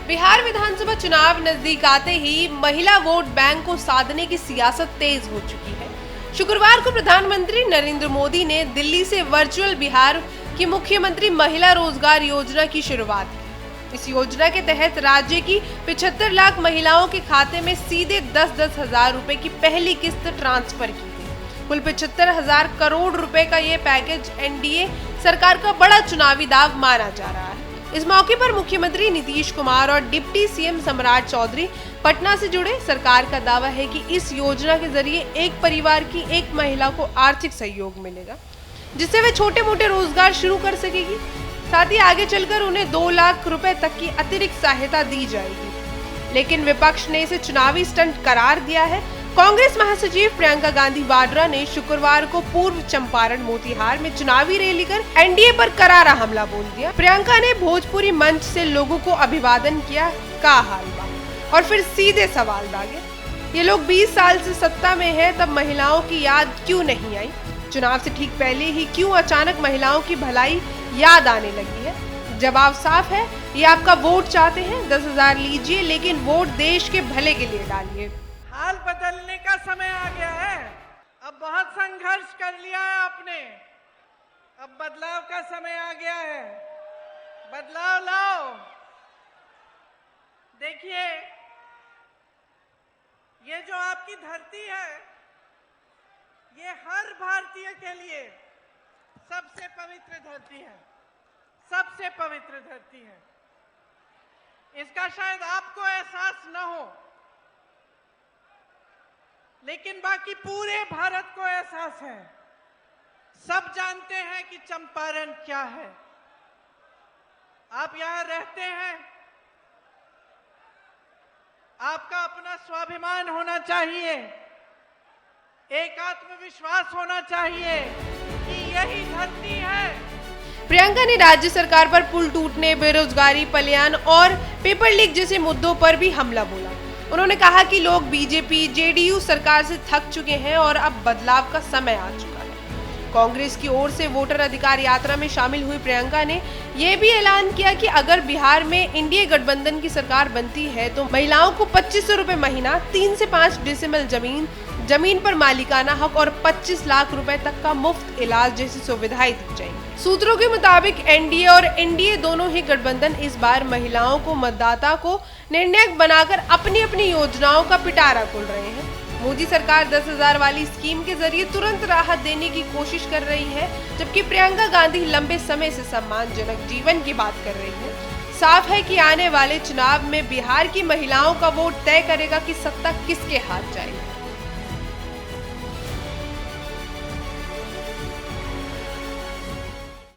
बिहार विधानसभा चुनाव नजदीक आते ही महिला वोट बैंक को साधने की सियासत तेज हो चुकी है। शुक्रवार को प्रधानमंत्री नरेंद्र मोदी ने दिल्ली से वर्चुअल बिहार की मुख्यमंत्री महिला रोजगार योजना की शुरुआत की। इस योजना के तहत राज्य की 75 लाख महिलाओं के खाते में सीधे 10-10 हजार रुपए की पहली किस्त ट्रांसफर की गई। कुल 75,000 करोड़ रुपए का ये पैकेज एनडीए सरकार का बड़ा चुनावी दाव माना जा रहा है। इस मौके पर मुख्यमंत्री नीतीश कुमार और डिप्टी सीएम सम्राट चौधरी पटना से जुड़े। सरकार का दावा है कि इस योजना के जरिए एक परिवार की एक महिला को आर्थिक सहयोग मिलेगा, जिससे वे छोटे मोटे रोजगार शुरू कर सकेगी। साथ ही आगे चलकर उन्हें 2 लाख रुपए तक की अतिरिक्त सहायता दी जाएगी। लेकिन विपक्ष ने इसे चुनावी स्टंट करार दिया है। कांग्रेस महासचिव प्रियंका गांधी वाड्रा ने शुक्रवार को पूर्व चंपारण मोतिहार में चुनावी रैली कर एनडीए पर करारा हमला बोल दिया। प्रियंका ने भोजपुरी मंच से लोगों को अभिवादन किया, का हाल बा, और फिर सीधे सवाल दागे, ये लोग 20 साल से सत्ता में हैं, तब महिलाओं की याद क्यों नहीं आई? चुनाव से ठीक पहले ही क्यों अचानक महिलाओं की भलाई याद आने लगी है? जवाब साफ है, ये आपका वोट चाहते हैं। 10,000 लीजिए, लेकिन वोट देश के भले के लिए डालिए। हाल बदलने का समय आ गया है। अब बहुत संघर्ष कर लिया है आपने, अब बदलाव का समय आ गया है। बदलाव लाओ। देखिए, ये जो आपकी धरती है, ये हर भारतीय के लिए सबसे पवित्र धरती है, सबसे पवित्र धरती है। इसका शायद आपको एहसास न हो, लेकिन बाकी पूरे भारत को एहसास है। सब जानते हैं कि चंपारण क्या है। आप यहां रहते हैं, आपका अपना स्वाभिमान होना चाहिए, एक आत्मविश्वास होना चाहिए कि यही धरती है। प्रियंका ने राज्य सरकार पर पुल टूटने, बेरोजगारी, पलायन और पेपर लीक जैसे मुद्दों पर भी हमला बोला। उन्होंने कहा कि लोग बीजेपी, जेडीयू सरकार से थक चुके हैं और अब बदलाव का समय आ चुका है। कांग्रेस की ओर से वोटर अधिकार यात्रा में शामिल हुई प्रियंका ने यह भी ऐलान किया कि अगर बिहार में एनडीए गठबंधन की सरकार बनती है तो महिलाओं को 2500 रुपए महीना, 3 से 5 डेसिमल जमीन पर मालिकाना हक और 25 लाख रुपए तक का मुफ्त इलाज जैसी सुविधाएं दी जाएंगी। सूत्रों के मुताबिक एनडीए और एनडीए दोनों ही गठबंधन इस बार महिलाओं को मतदाता को निर्णायक बनाकर अपनी अपनी योजनाओं का पिटारा खोल रहे हैं। मोदी सरकार 10,000 वाली स्कीम के जरिए तुरंत राहत देने की कोशिश कर रही है, जबकि प्रियंका गांधी लंबे समय से सम्मानजनक जीवन की बात कर रही है। साफ है कि आने वाले चुनाव में बिहार की महिलाओं का वोट तय करेगा कि सत्ता किसके हाथ जाएगी।